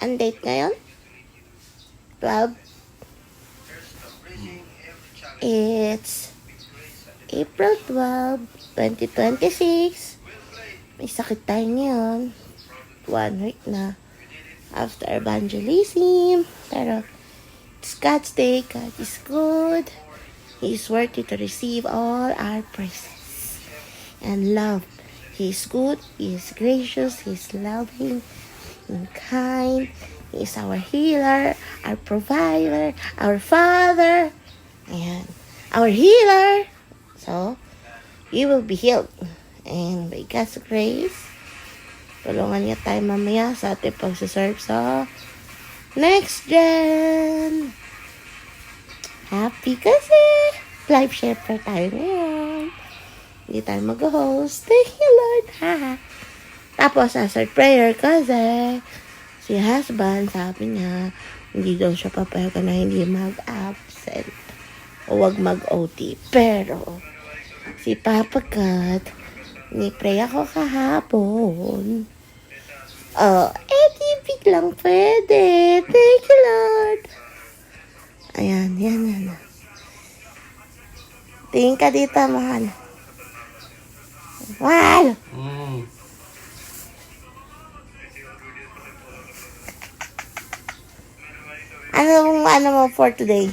Ang date ngayon? 12. It's April 12, 2026. May sakit tayo ngayon. 1 week na after evangelism. Pero it's God's day. God is good. He is worthy to receive all our praises and love. He is good. He is gracious. He is loving and kind. He is our healer, our provider, our Father, and our healer. So, you will be healed. And by God's grace, tulungan niya tayo mamaya sa ating pagsaserve sa Next Gen. Happy kasi live shepherd tayo ngayon. Hindi tayo mag-host. Thank you, Lord. Ha. Tapos, answered prayer kasi si husband, sabi niya, hindi daw siya papayagan na hindi mag-absent o wag mag-OT. Pero, si Papa God, ni-pray ako kahapon. Biglang pwede. Thank you, Lord. Ayan, yan. Tingin ka dito, mahal. Mahal! Ano mo for today?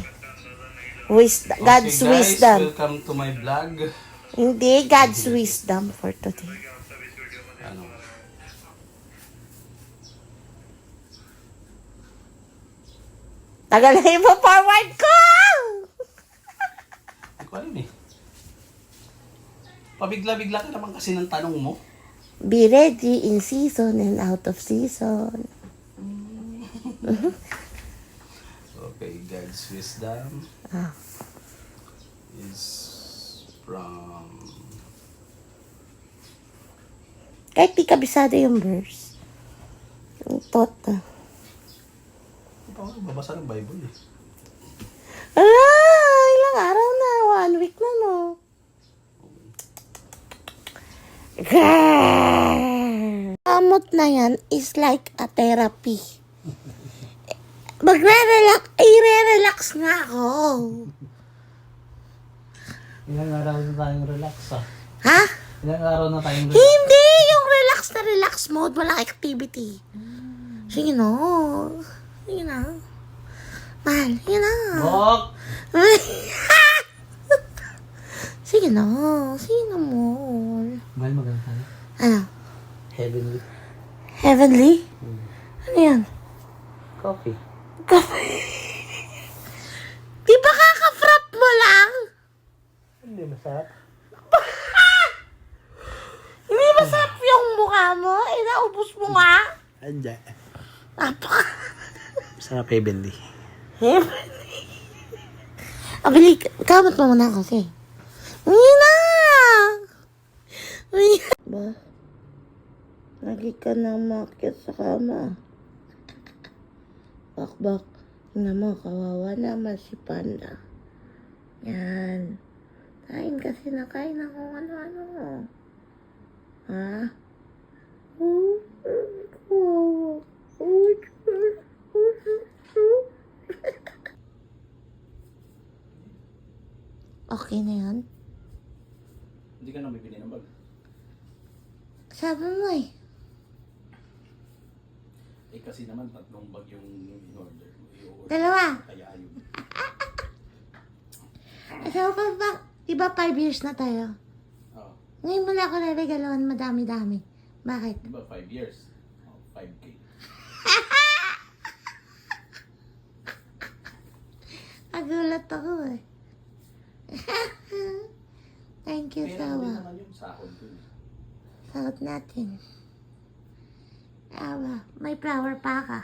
God's guys, wisdom. welcome to my vlog. Hindi, God's wisdom for today. Ano? Tagal na yung forward ko! Hindi ko alam eh. Pabigla-bigla ka naman kasi ng tanong mo. Be ready in season and out of season. Okay, God's wisdom is from... Kahit di kabisado yung verse. Yung thought na. Babasa ng Bible eh. Ilang araw na. 1 week na, no? Gamot na yan is like a therapy. I-relax nga ako. Ilang araw na tayong relax Ha? Ilang araw na tayong relax. Hindi! Yung relax mode, walang activity. Sige na. Mahal, sige na. Bok! Sige na mo. Mahal, maganda tayo. Ano? Heavenly. Heavenly? Ano yan? Coffee. Di ba kaka-frap mo lang? Hindi masarap. Hindi masarap yung mukha mo? Naubos mo nga? Anja. Napaka... Masarap heavenly. Heavenly. Abili, kamot mo muna kasi. Mina! Ba? Lagi ka na umakyat sa kama. Bak. Tingnan mo, kawawa naman si Panda. Yan. Kain kasi na kain ako ano-ano. Ha? Okay na yan? Hindi ka na bibili ng bag. Sabi mo eh. Eh kasi naman 3 bag yung in-order. Dalawa. Kaya ayun. Asawa ko ba? Diba 5 years na tayo? Oo. Ngayon mo lang ako naregaloan madami-dami. Bakit? Di ba 5 years? 5K. Nagulat ako eh. Thank you, Pero hindi Sawa. naman yung sahod dun. Sahod natin. Awa, may flower pa ka.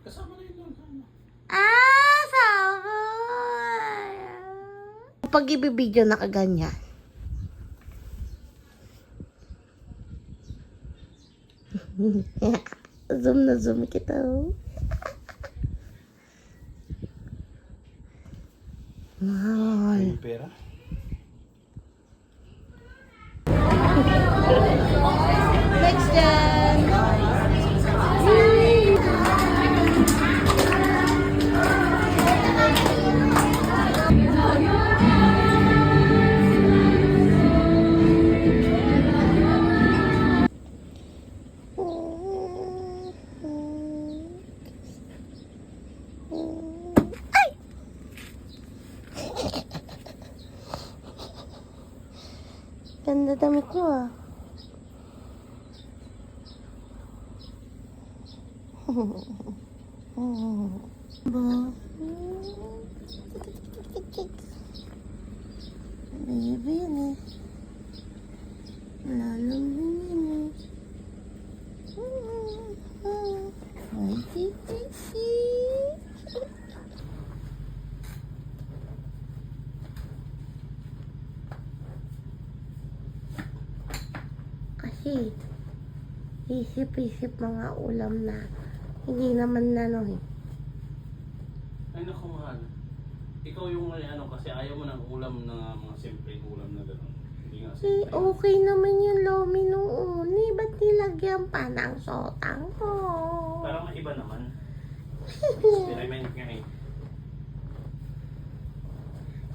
Kasama na yun doon. Sawa! Pag ibibidyo na kaganyan. Zoom na zoom kita. Mahal. Yung pera? Next gen. ganda damit niyo ah. Ba? Baby yan eh. Lalamig yan eh. Ay, titi. Kasi, isip-isip mga ulam na hindi naman eh. Ay naku mahal. Ikaw yung ano kasi ayaw mo ng ulam na mga simpleng ulam na gano'n. Hindi nga Eh, simple. okay naman yung lomi nung uni. Ba't nilagyan pa ng sotang ko? Parang iba naman. Experiment nga eh.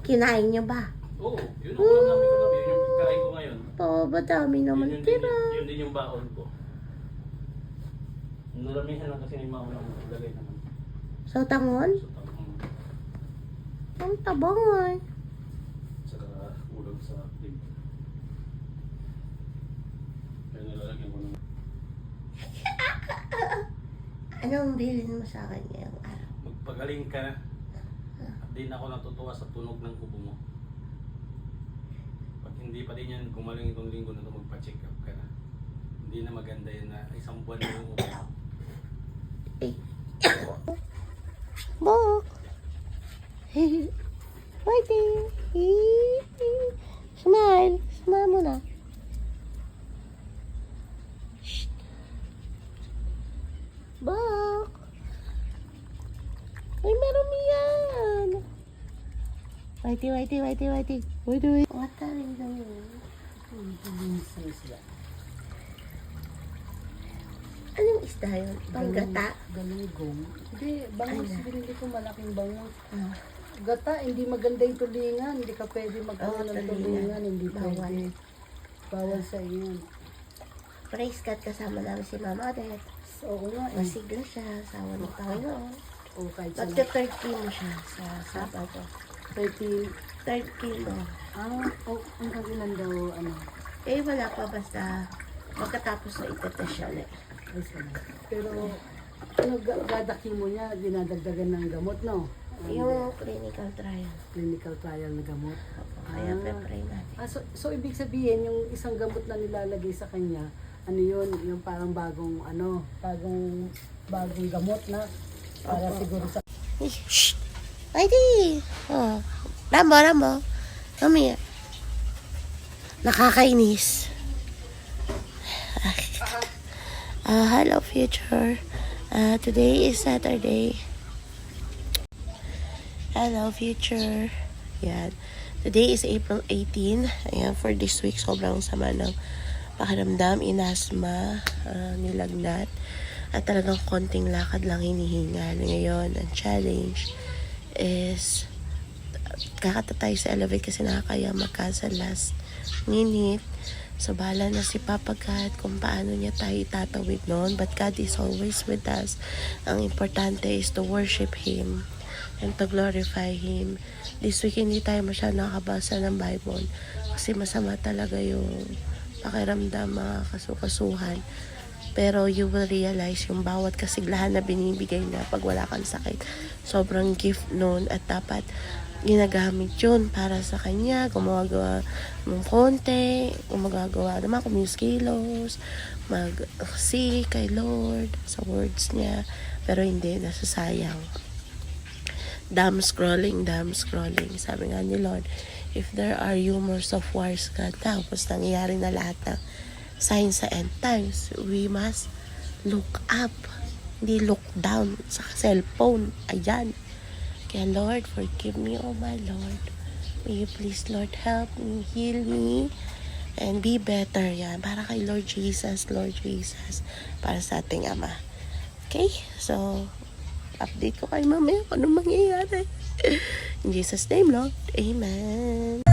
Kinain niyo ba? Oo, yun ang ulam namin kagabi. Yun yung kain ko ngayon. Oo, ba dami naman Yun tira? yun din yung baon ko. Naramihan lang kasi ni mama ng lagay naman. Sotangon? So, Ang tabang ay. saka ulam sa lim. Kaya nilalagyan ko ng Anong bilhin mo sa akin ngayong araw? magpagaling ka na. At di na ako natutuwa sa tunog ng kubo mo. Pag hindi pa din yan gumaling itong linggo na ito, magpa-check up ka na. Hindi na maganda yan na isang buwan na yung ubo mo. Eh. Bok. Waiting. Smile. Smile muna. Shh. Bok. Ay, marami yan. Waiting. What are you doing? Anong isda yun? Panggata? Galunggong. Hindi, bangus. Ano? Binili ko malaking bangus. Ah. Gata, hindi maganda yung tulingan. Hindi ka pwede magkaroon ng tulingan. tulingan. Hindi Bawal. pwede. Bawal sa inyo. Praise God, kasama namin si Mama Odette. Oo nga eh. Masigla siya, asawa ng Panginoon. O kahit sa Magka-third kilo siya sa Sabado. 30. Third kilo. Hanggang ilan daw, ano. Eh, wala pa, basta magkatapos na itetest siya ulit. Ay, salamat. Pero, ano, gadaking mo niya, dinadagdagan ng gamot, no? Yung clinical trial. Clinical trial na gamot. Kaya pre-pray natin. So ibig sabihin, yung isang gamot na nilalagay sa kanya, ano yun, yung parang bagong gamot na, para siguro sa... Shh! Mighty! Oh. Rambo. Come here. Nakakainis. Hello, future. Today is Saturday. Hello, future. Yan. Today is April 18. Ayan, for this week, sobrang sama ng pakiramdam, inasma, nilagnat. At talagang konting lakad lang hinihingal. Ngayon, ang challenge is kakatatay sa elevate kasi nakakaya mag-cancel last minute. So, bahala na si Papa God kung paano niya tayo itatawid noon. But God is always with us. Ang importante is to worship Him and to glorify Him. This week, hindi tayo masyadong nakabasa ng Bible kasi masama talaga yung pakiramdam, mga kasukasuhan. Pero you will realize yung bawat kasiglahan na binibigay na pag wala kang sakit, sobrang gift nun at dapat ginagamit yun para sa kanya. Gumagawa ng konti, gumagawa naman kumiskilos, mag-see kay Lord sa words niya, pero hindi, nasasayang. Damn scrolling. Sabi nga ni Lord, if there are rumors of wars God, tapos nangyayari na lahat ng signs sa end times, we must look up, hindi look down sa cellphone. Ayan. Kaya Lord, forgive me, oh my Lord. May you please, Lord, help me, heal me, and be better. Yan. Para kay Lord Jesus, para sa ating Ama. Okay? So, update ko kayo mamaya kung anong mangyayari. In Jesus' name, Lord. Amen.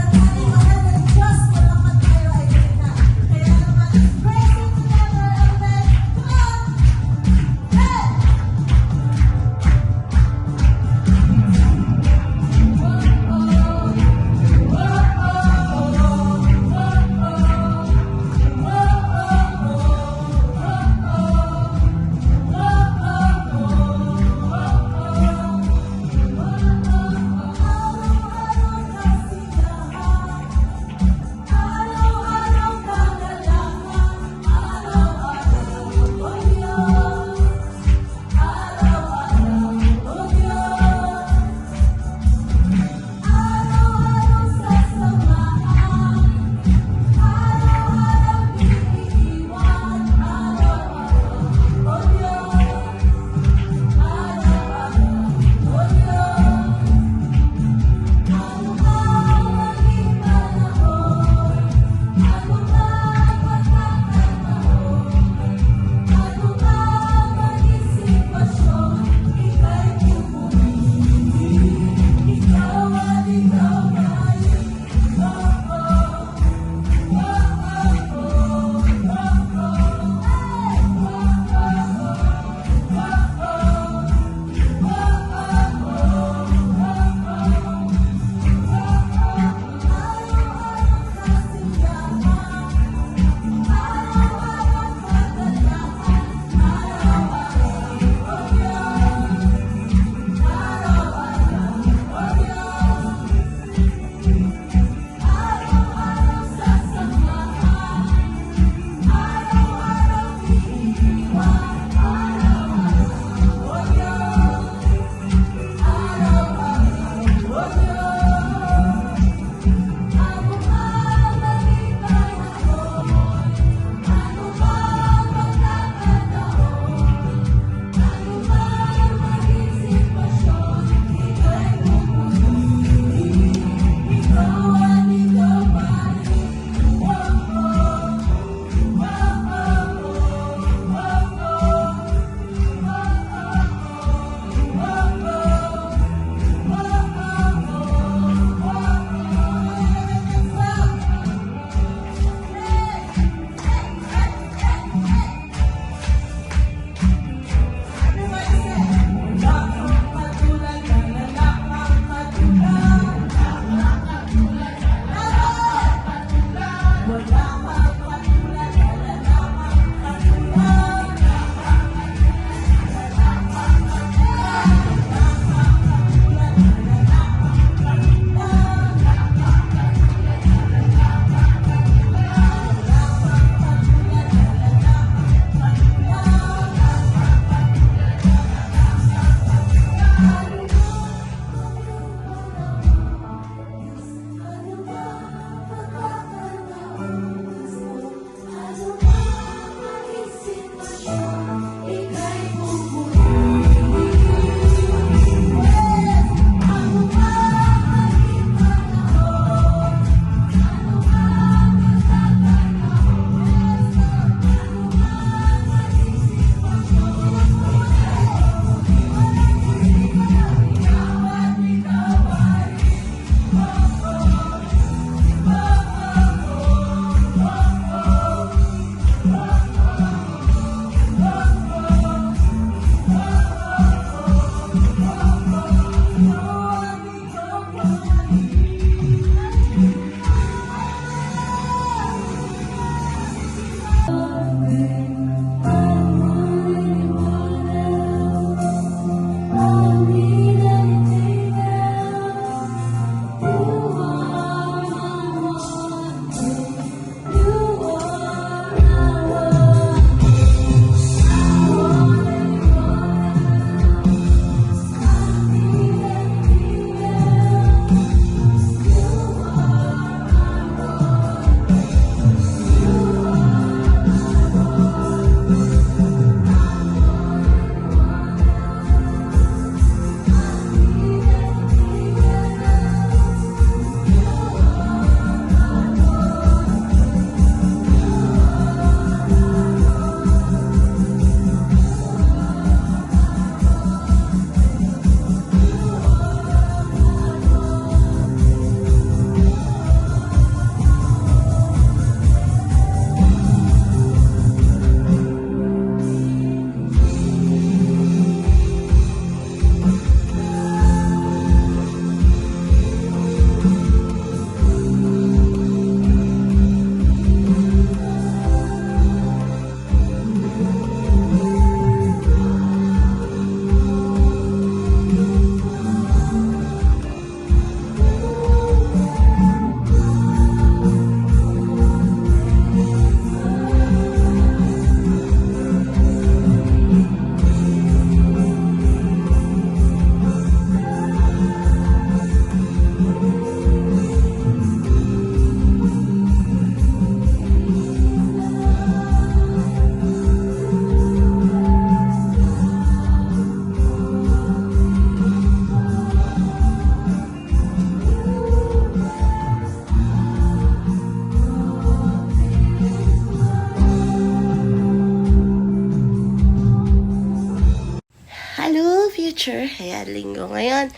teacher. Kaya linggo ngayon.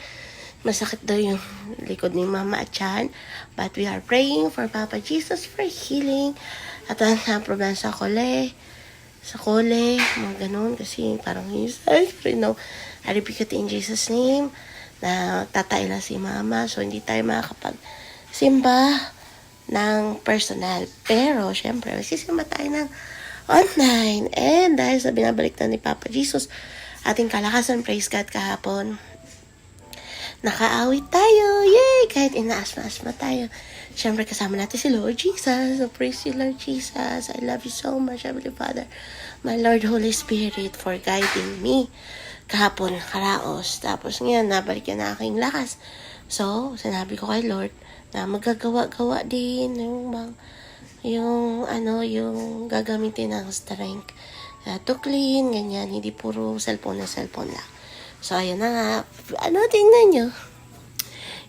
Masakit daw yung likod ni Mama at Chan. But we are praying for Papa Jesus for healing. At ang problema sa kole, mga ganun. Kasi parang he's no. I rebuke it in Jesus' name. Na tatay lang si Mama. So, hindi tayo makakapag-simba ng personal. Pero, syempre, magsisimba tayo ng online. And dahil sa binabalik na ni Papa Jesus, ating kalakasan, praise God, kahapon, nakaawit tayo. Yay! Kahit inaasma-asma tayo. Siyempre, kasama natin si Lord Jesus. So, praise you, Lord Jesus. I love you so much, Heavenly Father. My Lord, Holy Spirit, for guiding me. Kahapon, karaos. Tapos ngayon, nabalik yan na aking lakas. So, sinabi ko kay Lord na magagawa-gawa din yung gagamitin ng strength. To clean, ganyan. Hindi puro cellphone lang. So, ayan na nga. Tingnan nyo.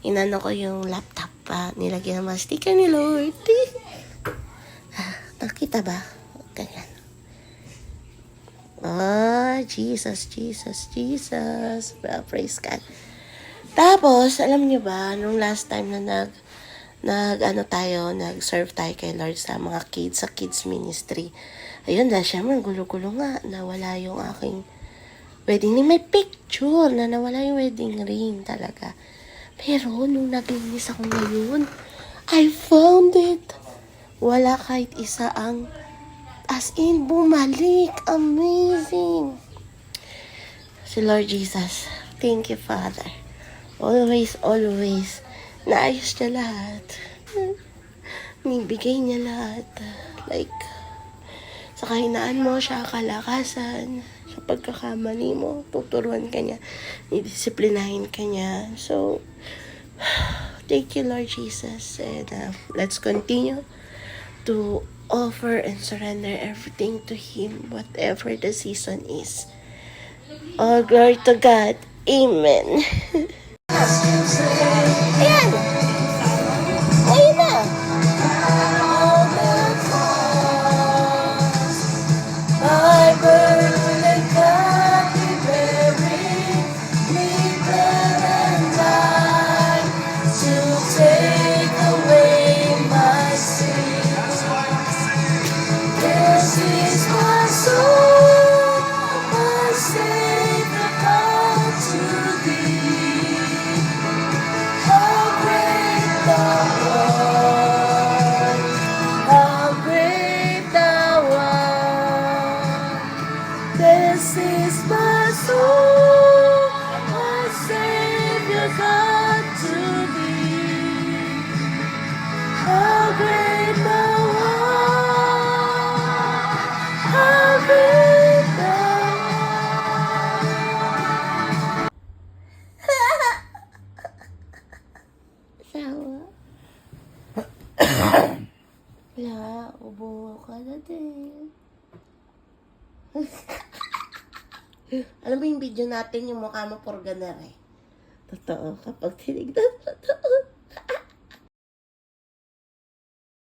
Inano ko yung laptop pa. Nilagyan ng mga sticker ni Lord. Nakita ba? Ganyan. Jesus. Praise God. Tapos, alam nyo ba, nung last time na nag-serve tayo kay Lord sa mga kids, sa kids ministry. Ayun, dahil syempre, gulo-gulo nga, nawala yung aking wedding ring. May picture na nawala yung wedding ring talaga. Pero, nung naglinis ako ngayon, I found it. Wala kahit isa ang, as in, bumalik. Amazing. Si Lord Jesus, thank you, Father. Always, naayos niya lahat. Nibigay niya lahat. Like, sa kahinaan mo, siya kalakasan. Sa pagkakamali mo, tuturuan ka niya. Disiplinahin ka niya. So, thank you, Lord Jesus. And let's continue to offer and surrender everything to Him, whatever the season is. All glory to God. Amen. Ayan! Ayun na! I burn and captivary, leader and die to take away my sins. This is my soul, my Savior, come to Thee. How great Thou art! How great Thou art! This is my soul, my Savior, God to Thee. How great Thou art! How great Thou art! Sawa. Wala, ubo ka na din. Alam mo yung video natin, yung mukha mo purga na rin. Totoo, kapag tinignan, totoo.